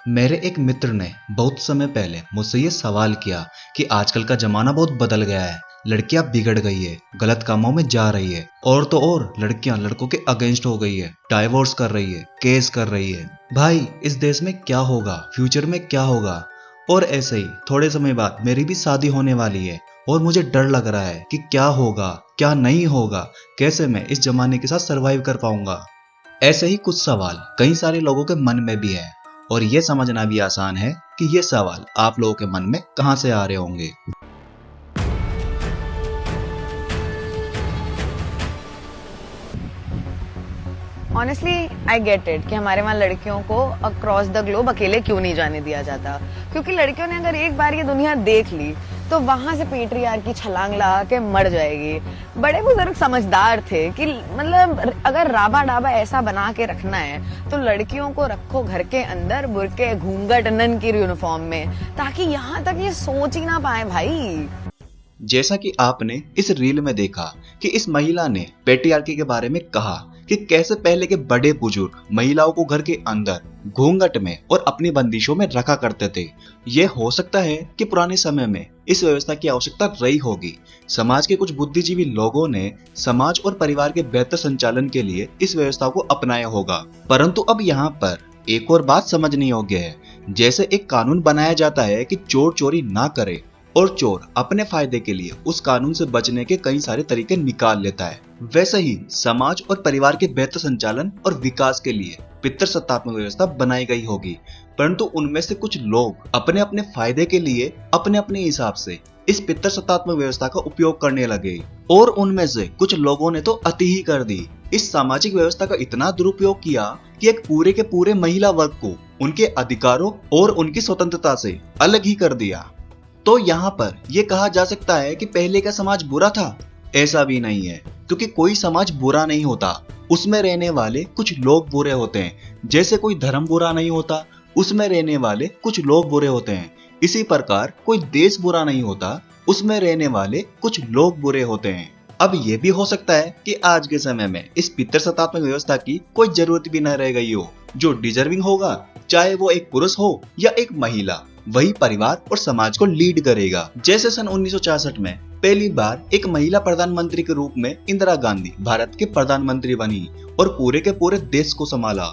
मेरे एक मित्र ने बहुत समय पहले मुझसे ये सवाल किया कि आजकल का जमाना बहुत बदल गया है। लड़कियां बिगड़ गई है, गलत कामों में जा रही है और तो और लड़कियां लड़कों के अगेंस्ट हो गई है, डाइवोर्स कर रही है, केस कर रही है। भाई इस देश में क्या होगा, फ्यूचर में क्या होगा। और ऐसे ही थोड़े समय बाद मेरी भी शादी होने वाली है और मुझे डर लग रहा है कि क्या होगा क्या नहीं होगा, कैसे मैं इस जमाने के साथ सरवाइव कर पाऊंगा। ऐसे ही कुछ सवाल कई सारे लोगों के मन में भी है और ये समझना भी आसान है कि ये सवाल आप लोगों के मन में कहां से आ रहे होंगे। ऑनेस्टली आई गेट इट कि हमारे वहाँ लड़कियों को अक्रॉस द ग्लोब अकेले क्यों नहीं जाने दिया जाता, क्योंकि लड़कियों ने अगर एक बार ये दुनिया देख ली तो वहां से पेट्रियार्की छलांग लगा के मर जाएगी। बड़े बुजुर्ग समझदार थे कि मतलब अगर राबा डाबा ऐसा बना के रखना है तो लड़कियों को रखो घर के अंदर बुर्के घूंघट नन की यूनिफॉर्म में, ताकि यहाँ तक ये सोच ही ना पाए भाई। जैसा कि आपने इस रील में देखा कि इस महिला ने पेट्रियार्की के बारे में कहा कि कैसे पहले के बड़े बुजुर्ग महिलाओं को घर के अंदर घूंघट में और अपनी बंदिशों में रखा करते थे। यह हो सकता है कि पुराने समय में इस व्यवस्था की आवश्यकता रही होगी। समाज के कुछ बुद्धिजीवी लोगों ने समाज और परिवार के बेहतर संचालन के लिए इस व्यवस्था को अपनाया होगा। परंतु अब यहाँ पर एक और बात समझनी योग्य है। जैसे एक कानून बनाया जाता है कि चोर चोरी ना करे और चोर अपने फायदे के लिए उस कानून से बचने के कई सारे तरीके निकाल लेता है, वैसे ही समाज और परिवार के बेहतर संचालन और विकास के लिए पितृसत्तात्मक व्यवस्था बनाई गई होगी। परंतु उनमें से कुछ लोग अपने अपने फायदे के लिए अपने अपने हिसाब से इस पितृसत्तात्मक व्यवस्था का उपयोग करने लगे और उनमें से कुछ लोगों ने तो अति ही कर दी। इस सामाजिक व्यवस्था का इतना दुरुपयोग किया कि एक पूरे के पूरे महिला वर्ग को उनके अधिकारों और उनकी स्वतंत्रता से अलग ही कर दिया। तो यहाँ पर यह कहा जा सकता है कि पहले का समाज बुरा था? ऐसा भी नहीं है, क्योंकि कोई समाज बुरा नहीं होता, उसमें रहने वाले कुछ लोग बुरे होते हैं। जैसे कोई धर्म बुरा नहीं होता, उसमें रहने वाले कुछ लोग बुरे होते हैं। इसी प्रकार कोई देश बुरा नहीं होता, उसमें रहने वाले कुछ लोग बुरे होते हैं। अब यह भी हो सकता है कि आज के समय में इस पितृसत्तात्मक व्यवस्था की कोई जरूरत भी न रह गई हो। जो डिजर्विंग होगा, चाहे वो एक पुरुष हो या एक महिला, वही परिवार और समाज को लीड करेगा। जैसे सन 1966 में पहली बार एक महिला प्रधानमंत्री के रूप में इंदिरा गांधी भारत के प्रधानमंत्री बनी और पूरे के पूरे देश को संभाला।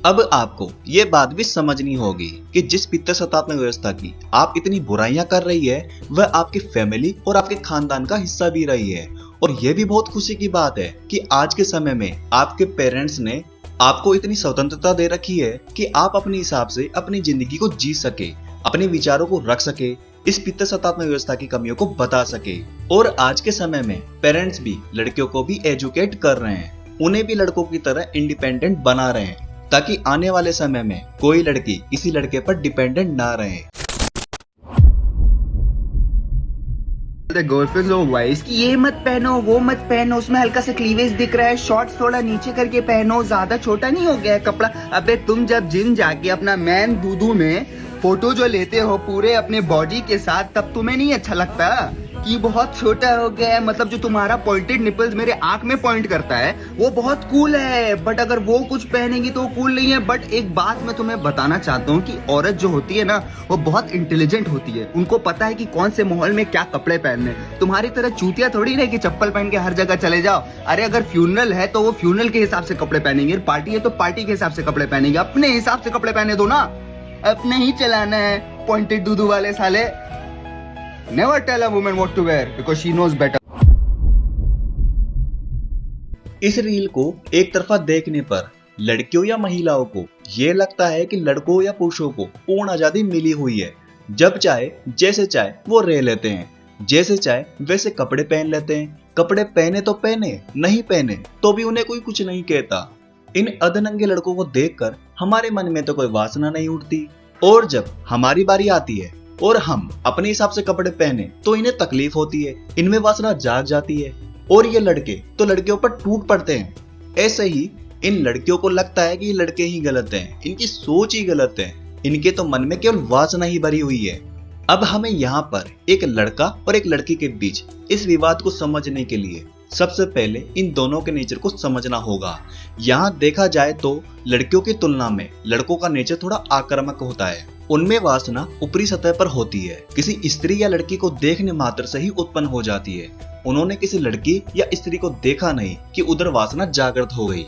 अब आपको ये बात भी समझनी होगी कि जिस पितृसत्तात्मक व्यवस्था की आप इतनी बुराइयां कर रही है, वह आपकी फैमिली और आपके खानदान का हिस्सा भी रही है। और यह भी बहुत खुशी की बात है कि आज के समय में आपके पेरेंट्स ने आपको इतनी स्वतंत्रता दे रखी है कि आप अपने हिसाब से अपनी जिंदगी को जी सके, अपने विचारों को रख सके, इस पितृसत्तात्मक व्यवस्था की कमियों को बता सके। और आज के समय में पेरेंट्स भी लड़कियों को भी एजुकेट कर रहे हैं, उन्हें भी लड़कों की तरह इंडिपेंडेंट बना रहे हैं, ताकि आने वाले समय में कोई लड़की किसी लड़के पर डिपेंडेंट ना रहे। गर्लफ्रेंड्स और वाइफ्स की ये मत पहनो वो मत पहनो, उसमें हल्का सा क्लीवेज दिख रहा है, शॉर्ट्स थोड़ा नीचे करके पहनो, ज्यादा छोटा नहीं हो गया है कपड़ा। अबे तुम जब जिम जाके अपना मैन दूधू में फोटो जो लेते हो पूरे अपने बॉडी के साथ, तब तुम्हें नहीं अच्छा लगता कि बहुत छोटा हो गया है? मतलब जो तुम्हारा पॉइंटेड निपल्स मेरे आंख में पॉइंट करता है वो बहुत कूल है, बट अगर वो कुछ पहनेगी तो वो कूल नहीं है। बट एक बात मैं तुम्हें बताना चाहता हूँ कि औरत जो होती है ना, वो बहुत इंटेलिजेंट होती है। उनको पता है कि कौन से माहौल में क्या कपड़े पहनने। तुम्हारी तरह चूतिया थोड़ी ना कि चप्पल पहन के हर जगह चले जाओ। अरे अगर फ्यूनरल है तो वो फ्यूनरल के हिसाब से कपड़े पहनेंगे, पार्टी है तो पार्टी के हिसाब से कपड़े पहनेंगे। अपने हिसाब से कपड़े पहने दो ना, अपने ही चलाना है। पॉइंटेड दूधू वाले साले। Never tell a woman what to wear because she knows better. इस रील को एक तरफा देखने पर लड़कियों या महिलाओं को ये लगता है कि लड़कों या पुरुषों को पूर्ण आजादी मिली हुई है। जब चाहे जैसे चाहे वो रह लेते हैं, जैसे चाहे वैसे कपड़े पहन लेते हैं। कपड़े पहने तो पहने, नहीं पहने तो भी उन्हें कोई कुछ नहीं कहता। इन अधनंगे लड़कों को देखकर हमारे मन में तो कोई वासना नहीं उठती, और जब हमारी बारी आती है और हम अपने हिसाब से कपड़े पहने तो इन्हें तकलीफ होती है, इनमें वासना जाग जाती है और ये लड़के तो लड़कियों पर टूट पड़ते हैं। ऐसे ही इन लड़कियों को लगता है कि ये लड़के ही गलत हैं, इनकी सोच ही गलत है, इनके तो मन में केवल वासना ही भरी हुई है। अब हमें यहाँ पर एक लड़का और एक लड़की के बीच इस विवाद को समझने के लिए सबसे पहले इन दोनों के नेचर को समझना होगा। यहाँ देखा जाए तो लड़कियों की तुलना में लड़कों का नेचर थोड़ा आक्रामक होता है। उनमें वासना ऊपरी सतह पर होती है, किसी स्त्री या लड़की को देखने मात्र से ही उत्पन्न हो जाती है। उन्होंने किसी लड़की या स्त्री को देखा नहीं कि उधर वासना जागृत हो गई।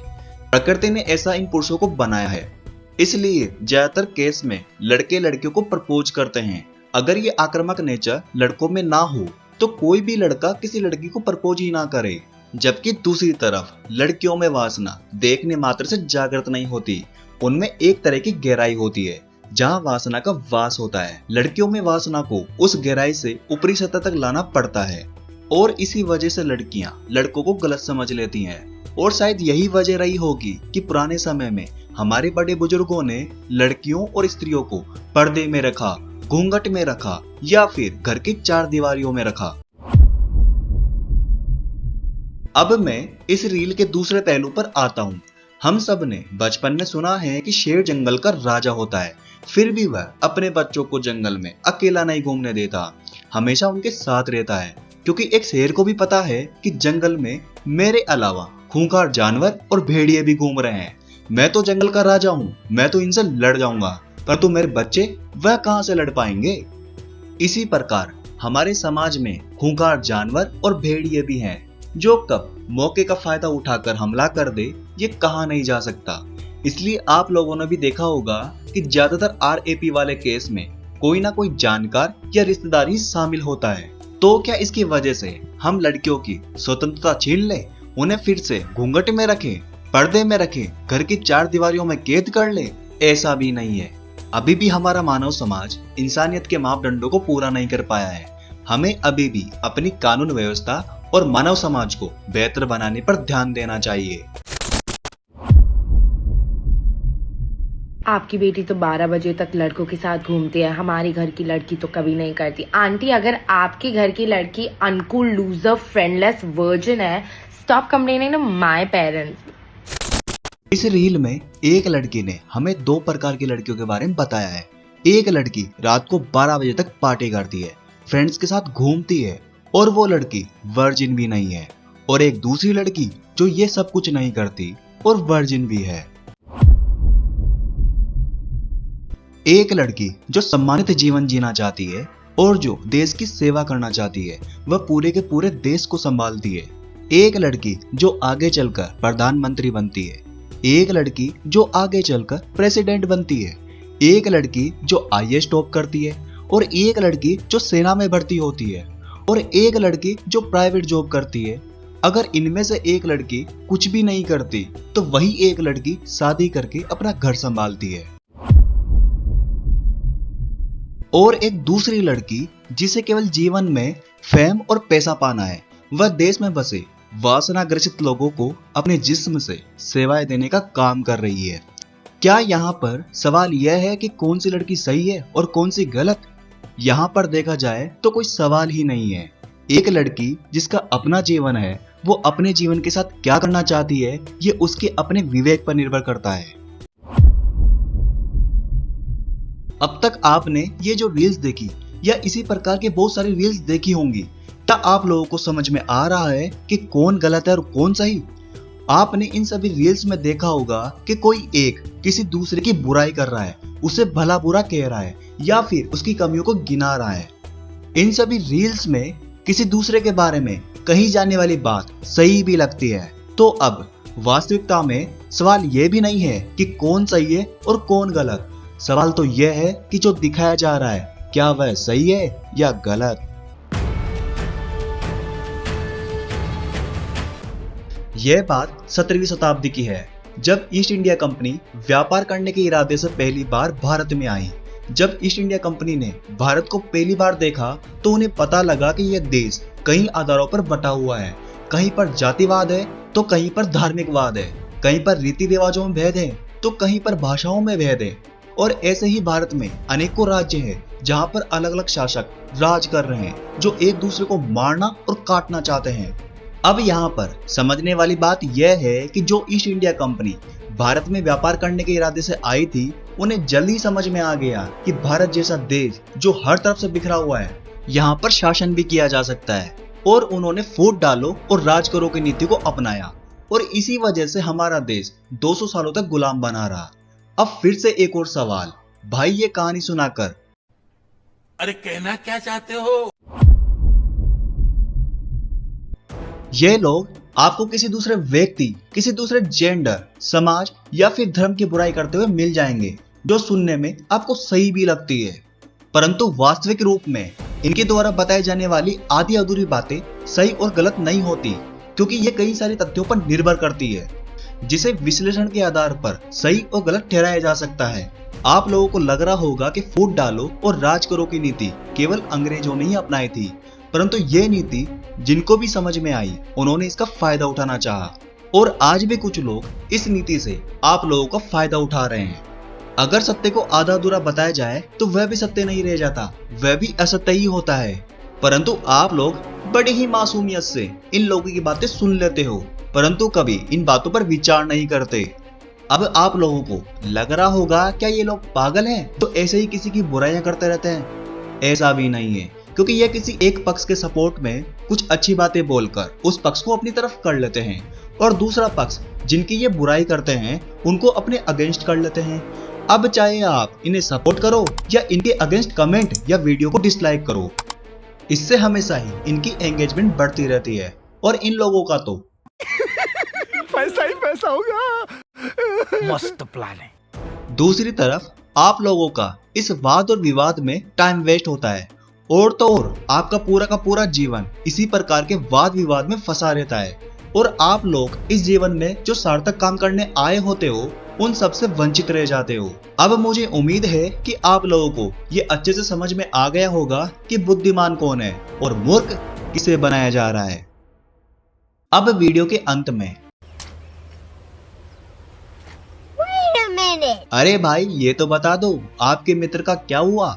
प्रकृति ने ऐसा इन पुरुषों को बनाया है, इसलिए ज्यादातर केस में लड़के लड़कियों को प्रपोज करते हैं। अगर ये आक्रामक नेचर लड़कों में ना हो तो कोई भी लड़का किसी लड़की को प्रपोज ही ना करे। जबकि दूसरी तरफ लड़कियों में वासना देखने मात्र से जागृत नहीं होती, उनमें एक तरह की गहराई होती है जहाँ वासना का वास होता है। लड़कियों में वासना को उस गहराई से ऊपरी सतह तक लाना पड़ता है और इसी वजह से लड़कियां लड़कों को गलत समझ लेती हैं। और शायद यही वजह रही होगी कि पुराने समय में हमारे बड़े बुजुर्गों ने लड़कियों और स्त्रियों को पर्दे में रखा, घूंघट में रखा या फिर घर की चार दीवारियों में रखा। अब मैं इस रील के दूसरे पहलू पर आता हूँ। हम सब ने बचपन में सुना है कि शेर जंगल का राजा होता है, फिर भी वह अपने बच्चों को जंगल में अकेला नहीं घूमने देता, हमेशा उनके साथ रहता है। क्योंकि एक शेर को भी पता है कि जंगल में मेरे अलावा खूंखार जानवर और भेड़िए भी घूम रहे हैं। मैं तो जंगल का राजा हूँ, मैं तो इनसे लड़ जाऊंगा, परंतु मेरे बच्चे वह कहां से लड़ पाएंगे। इसी प्रकार हमारे समाज में खूंखार जानवर और भेड़िए भी हैं, जो कब मौके का फायदा उठाकर हमला कर दे ये कहा नहीं जा सकता। इसलिए आप लोगों ने भी देखा होगा कि ज्यादातर आरएपी वाले केस में कोई ना कोई जानकार या रिश्तेदार ही शामिल होता है। तो क्या इसकी वजह से हम लड़कियों की स्वतंत्रता छीन ले, उन्हें फिर से घूंघट में रखें, पर्दे में रखें, घर की चार दीवारियों में कैद कर ले? ऐसा भी नहीं है। अभी भी हमारा मानव समाज इंसानियत के मापदंडों को पूरा नहीं कर पाया है। हमें अभी भी अपनी कानून व्यवस्था और मानव समाज को बेहतर बनाने पर ध्यान देना चाहिए। आपकी बेटी तो 12 बजे तक लड़कों के साथ घूमती है, हमारी घर की लड़की तो कभी नहीं करती। आंटी, अगर आपके घर की लड़की अनकूल, लूजर, फ्रेंडलेस, वर्जिन है, stop complaining to my parents. इस रील में एक लड़की ने हमें दो प्रकार की लड़कियों के बारे में बताया है। एक लड़की रात को 12 बजे तक पार्टी करती है, फ्रेंड्स के साथ घूमती है और वो लड़की वर्जिन भी नहीं है। और एक दूसरी लड़की जो ये सब कुछ नहीं करती और वर्जिन भी है। एक लड़की जो सम्मानित जीवन जीना चाहती है और जो देश की सेवा करना चाहती है, वह पूरे के पूरे देश को संभालती है। एक लड़की जो आगे चलकर प्रधानमंत्री बनती है, एक लड़की जो आगे चलकर प्रेसिडेंट बनती है, एक लड़की जो आईएएस टॉप करती है और एक लड़की जो सेना में भर्ती होती है और एक लड़की जो प्राइवेट जॉब करती है। अगर इनमें से एक लड़की कुछ भी नहीं करती तो वही एक लड़की शादी करके अपना घर संभालती है। और एक दूसरी लड़की जिसे केवल जीवन में फेम और पैसा पाना है, वह देश में बसे वासनाग्रसित लोगों को अपने जिस्म से सेवाएं देने का काम कर रही है। क्या यहाँ पर सवाल यह है कि कौन सी लड़की सही है और कौन सी गलत? यहाँ पर देखा जाए तो कोई सवाल ही नहीं है। एक लड़की जिसका अपना जीवन है, वो अपने जीवन के साथ क्या करना चाहती है, ये उसके अपने विवेक पर निर्भर करता है। अब तक आपने ये जो रील्स देखी या इसी प्रकार के बहुत सारी रील्स देखी होंगी, क्या आप लोगों को समझ में आ रहा है कि कौन गलत है और कौन सही? आपने इन सभी रील्स में देखा होगा कि कोई एक किसी दूसरे की बुराई कर रहा है, उसे भला बुरा कह रहा है या फिर उसकी कमियों को गिना रहा है। इन सभी रील्स में किसी दूसरे के बारे में कही जाने वाली बात सही भी लगती है। तो अब वास्तविकता में सवाल यह भी नहीं है कि कौन सही है और कौन गलत। सवाल तो यह है कि जो दिखाया जा रहा है क्या वह सही है या गलत। यह बात 17वीं शताब्दी की है, जब ईस्ट इंडिया कंपनी व्यापार करने के इरादे से पहली बार भारत में आई। जब ईस्ट इंडिया कंपनी ने भारत को पहली बार देखा तो उन्हें पता लगा कि यह देश कई आधारों पर बटा हुआ है। कहीं पर जातिवाद है तो कहीं पर धार्मिकवाद है, कहीं पर रीति रिवाजों में भेद है तो कहीं पर भाषाओं में भेद है। और ऐसे ही भारत में अनेकों राज्य हैं जहां पर अलग अलग शासक राज कर रहे हैं, जो एक दूसरे को मारना और काटना चाहते हैं। अब यहाँ पर समझने वाली बात यह है कि जो ईस्ट इंडिया कंपनी भारत में व्यापार करने के इरादे से आई थी, उन्हें जल्दी समझ में आ गया कि भारत जैसा देश जो हर तरफ से बिखरा हुआ है, यहाँ पर शासन भी किया जा सकता है। और उन्होंने फूट डालो और राज करो की नीति को अपनाया और इसी वजह से हमारा देश 200 सालों तक गुलाम बना रहा। अब फिर से एक और सवाल, भाई ये कहानी सुनाकर अरे कहना क्या चाहते हो? ये लोग आपको किसी दूसरे व्यक्ति, किसी दूसरे जेंडर, समाज या फिर धर्म की बुराई करते हुए मिल जाएंगे जो सुनने में आपको सही भी लगती है, परंतु वास्तविक रूप में इनके द्वारा बताई जाने वाली आधी अधूरी बातें सही और गलत नहीं होती, क्योंकि ये कई सारे तथ्यों पर निर्भर करती है जिसे विश्लेषण के आधार पर सही और गलत ठहराया जा सकता है। आप लोगों को लग रहा होगा कि फूट डालो और राज करो की नीति केवल अंग्रेजों ने ही अपनाई थी, परंतु ये नीति जिनको भी समझ में आई उन्होंने इसका फायदा उठाना चाहा और आज भी कुछ लोग इस नीति से आप लोगों का फायदा उठा रहे हैं। अगर सत्य को आधा अधूरा बताया जाए तो वह भी सत्य नहीं रह जाता, वह भी असत्य ही होता है, परंतु आप लोग बड़ी ही मासूमियत से इन लोगों की बातें सुन लेते हो, परंतु कभी इन बातों पर विचार नहीं करते। अब आप लोगों को लग रहा होगा क्या ये लोग पागल हैं तो ऐसे ही किसी की बुराइयां करते रहते हैं? ऐसा भी नहीं है, क्योंकि यह किसी एक पक्ष के सपोर्ट में कुछ अच्छी बातें बोलकर उस पक्ष को अपनी तरफ कर लेते हैं और दूसरा पक्ष जिनकी ये बुराई करते हैं उनको अपने अगेंस्ट कर लेते हैं। अब चाहे आप इन्हें सपोर्ट करो या इनके अगेंस्ट कमेंट या वीडियो को डिसलाइक करो, इससे हमेशा ही इनकी एंगेजमेंट बढ़ती रहती है और इन लोगों का तो पैसा ही पैसा होगा। मस्त प्लान है। दूसरी तरफ आप लोगों का इस वाद और विवाद में टाइम वेस्ट होता है और तो और आपका पूरा का पूरा जीवन इसी प्रकार के वाद विवाद में फंसा रहता है और आप लोग इस जीवन में जो सार्थक काम करने आए होते हो उन सब से वंचित रह जाते हो। अब मुझे उम्मीद है कि आप लोगों को ये अच्छे से समझ में आ गया होगा कि बुद्धिमान कौन है और मूर्ख किसे बनाया जा रहा है। अब वीडियो के अंत में अरे भाई ये तो बता दो आपके मित्र का क्या हुआ?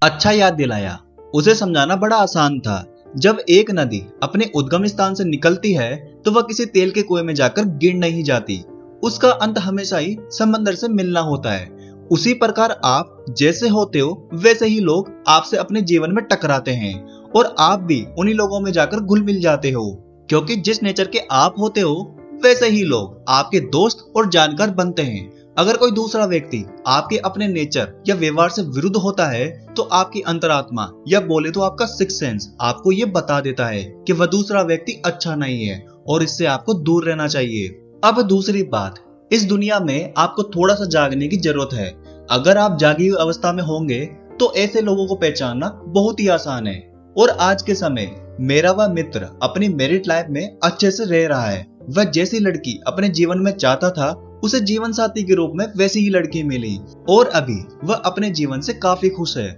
अच्छा याद दिलाया, उसे समझाना बड़ा आसान था। जब एक नदी अपने उद्गम स्थान से निकलती है तो वह किसी तेल के कुएं में जाकर गिर नहीं जाती, उसका अंत हमेशा ही समंदर से मिलना होता है। उसी प्रकार आप जैसे होते हो वैसे ही लोग आपसे अपने जीवन में टकराते हैं और आप भी उन्हीं लोगों में जाकर घुल मिल जाते हो, क्योंकि जिस नेचर के आप होते हो वैसे ही लोग आपके दोस्त और जानकार बनते हैं। अगर कोई दूसरा व्यक्ति आपके अपने नेचर या व्यवहार से विरुद्ध होता है तो आपकी अंतरात्मा या बोले तो आपका सिक्स सेंस आपको ये बता देता है कि वह दूसरा व्यक्ति अच्छा नहीं है और इससे आपको दूर रहना चाहिए। अब दूसरी बात, इस दुनिया में आपको थोड़ा सा जागने की जरूरत है। अगर आप जागी हुई अवस्था में होंगे तो ऐसे लोगों को पहचानना बहुत ही आसान है और आज के समय मेरा वह मित्र अपनी मैरिड लाइफ में अच्छे से रह रहा है। वह जैसी लड़की अपने जीवन में चाहता था उसे जीवन साथी के रूप में वैसी ही लड़की मिली और अभी वह अपने जीवन से काफी खुश है।